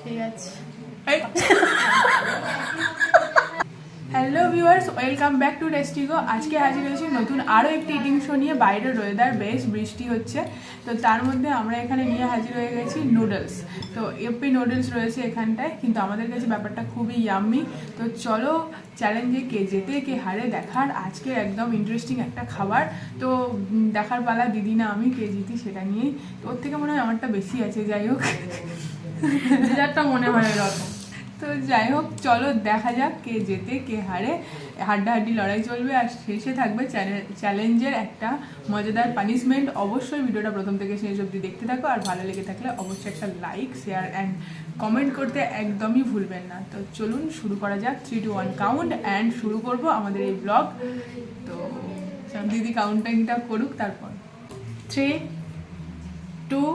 ঠিক আছে। Hello viewers, welcome back to Testigo. আজকে হাজির হয়েছি নতুন আরও একটি ইটিং শো নিয়ে। বাইরের ওয়েদার বেশ বৃষ্টি হচ্ছে, তো তার মধ্যে আমরা এখানে নিয়ে হাজির হয়ে গেছি নুডলস। তো এপি নুডলস রয়েছে এখানটায়, কিন্তু আমাদের কাছে ব্যাপারটা খুবই ইয়াম্মি। তো চলো চ্যালেঞ্জে কে জেতে কে হারে দেখার আজকে একদম ইন্টারেস্টিং একটা খাবার। তো দেখার পালা দিদি না আমি, কে জিতি সেটা নিয়েই। তো ওর থেকে মনে হয় আমারটা বেশি আছে, যাই হোক যেটা মনে হয় এরকম। তো যাই হোক, চলো দেখা যাক কে জেতে কে হারে। হাড্ডাহাড্ডি লড়াই চলবে, আর শেষে থাকবে চ্যালেঞ্জের একটা মজাদার পানিশমেন্ট। অবশ্যই ভিডিওটা প্রথম থেকে শেষ অবধি দেখতে থাকো, আর ভালো লেগে থাকলে অবশ্যই একটা লাইক, শেয়ার অ্যান্ড কমেন্ট করতে একদমই ভুলবেন না। তো চলুন শুরু করা যাক। 3, 2, 1 কাউন্ট অ্যান্ড শুরু করব আমাদের এই ব্লগ। তো দিদি কাউন্টিংটা করুক, তারপর 3, 2,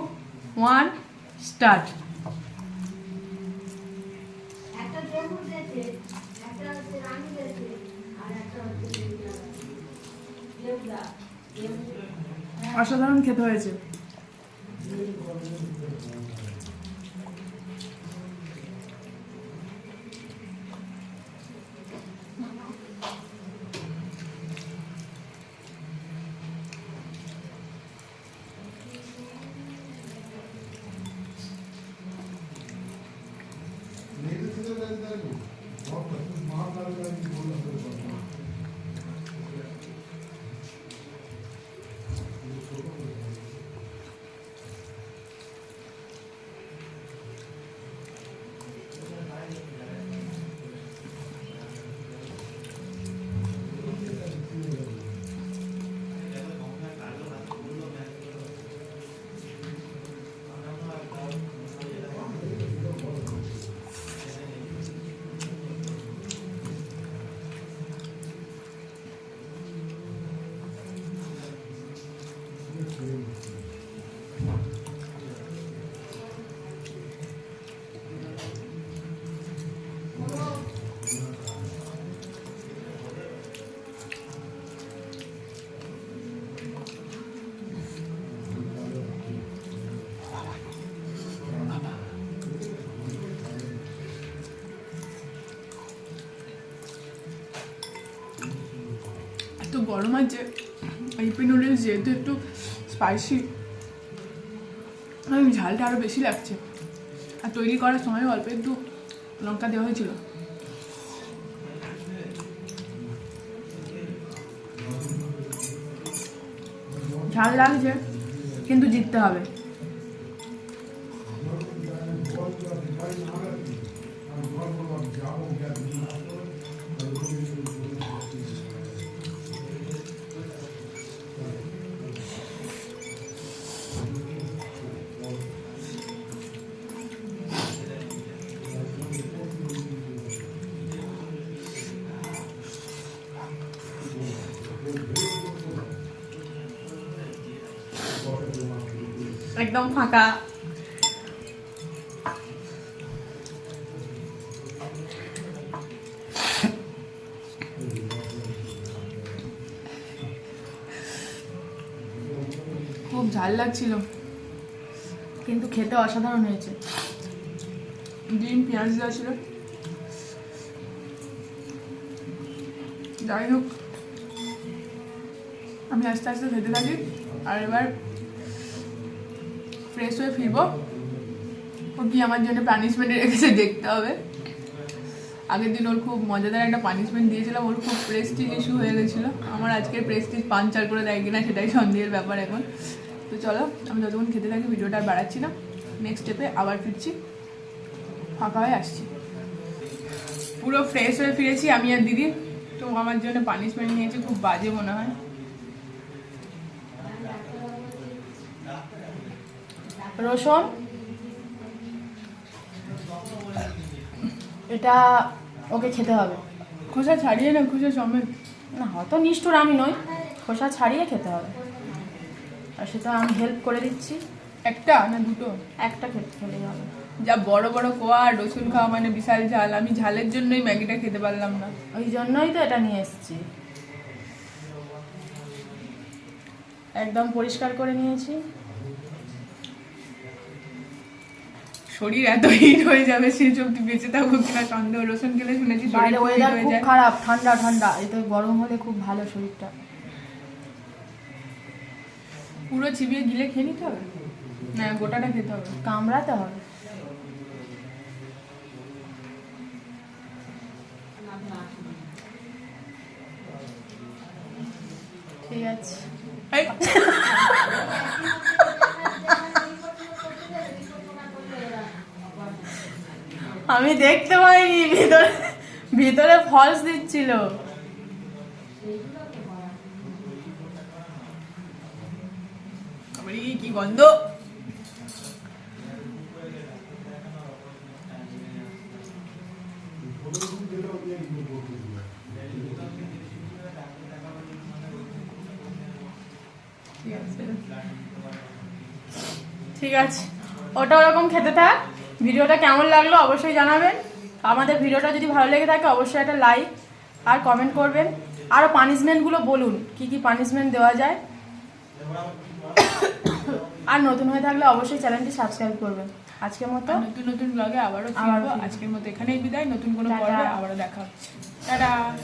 1 স্টার্ট। অসাধারণ খেতে হয়েছে। একটু গরম আছে ইপি নুডলস, যেহেতু একটু স্পাইসি, ঝালটা আরও বেশি লাগছে। আর তৈরি করার সময় অল্প একটু লঙ্কা দেওয়া হয়েছিল। ঝাল লাগছে, কিন্তু জিততে হবে। একদম ফাঁকা। খুব ঝাল লাগছিল, কিন্তু খেতে অসাধারণ হয়েছে। ডিম পেঁয়াজ দেওয়া ছিল। যাই হোক, আমি আস্তে আস্তে খেতে থাকি। আর এবার ফ্রেশ হয়ে ফিরবো। ও কি আমার জন্য পানিশমেন্টে রেখেছে দেখতে হবে। আগের দিন ওর খুব মজাদার একটা পানিশমেন্ট দিয়েছিলাম, ওর খুব প্রেস্টিজ ইস্যু হয়ে গেছিলো। আমার আজকের প্রেস্টিজ পাঞ্চার করে দেয় কিনা সেটাই সন্দেহের ব্যাপার এখন। তো চলো, আমি যতক্ষণ খেতে থাকি ভিডিওটা আর বাড়াচ্ছি না। নেক্সট স্টেপে আবার ফিরছি, ফাঁকা হয়ে আসছি। পুরো ফ্রেশ হয়ে ফিরেছি আমি আর দিদি। তো আমার জন্য পানিশমেন্ট নিয়েছি, খুব বাজে মনে হয়। রসুন, এটা ওকে খেতে হবে। খোসা ছাড়িয়ে না, খোসা সমেত। না, হয়তো নিষ্ঠুর আমি নই, খোসা ছাড়িয়ে খেতে হবে। আর সেটা আমি হেল্প করে দিচ্ছি। একটা না দুটো? একটা খেলেই হবে। যা বড় বড় কোয়া, রসুন খাওয়া মানে বিশাল ঝাল। আমি ঝালের জন্যই ম্যাগিটা খেতে পারলাম না। ওই জন্যই তো এটা নিয়ে এসেছি। একদম পরিষ্কার করে নিয়েছি। শরীর এত হিট হয়ে যাবে সে অব্দি বেঁচে থাকবো কিনা সন্দেহ। রসুন খেলে শুনেছি শরীর বাইরে হিট ওয়েদার হয়ে খুব যায়। খারাপ, ঠান্ডা ঠান্ডা, এতে গরম হলে খুব ভালো শরীরটা। পুরো চিবিয়ে গিলে খেয়ে নিতে হবে না গোটাটা খেতে হবে? কামড়াতে হবে। ঠিক আছে। এই, আমি দেখতে পাইনি, ভিতরে ভিতরে ফলস দিচ্ছিল। আমার কি গন্ধ! ঠিক আছে, ওটা ওরকম খেতে থাক। ভিডিওটা কেমন লাগলো অবশ্যই জানাবেন। আমাদের ভিডিওটা যদি ভালো লেগে থাকে অবশ্যই একটা লাইক আর কমেন্ট করবেন। আরও পানিশমেন্টগুলো বলুন, কি কি পানিশমেন্ট দেওয়া যায়। আর নতুন হয়ে থাকলে অবশ্যই চ্যানেলটি সাবস্ক্রাইব করবেন। আজকের মতো নতুন নতুন ব্লগে আবারও ফিরবো। আজকের মতো এখানেই বিদায়। নতুন কোনো টাটা। পর্বে আবারও দেখা হচ্ছে। টাটা।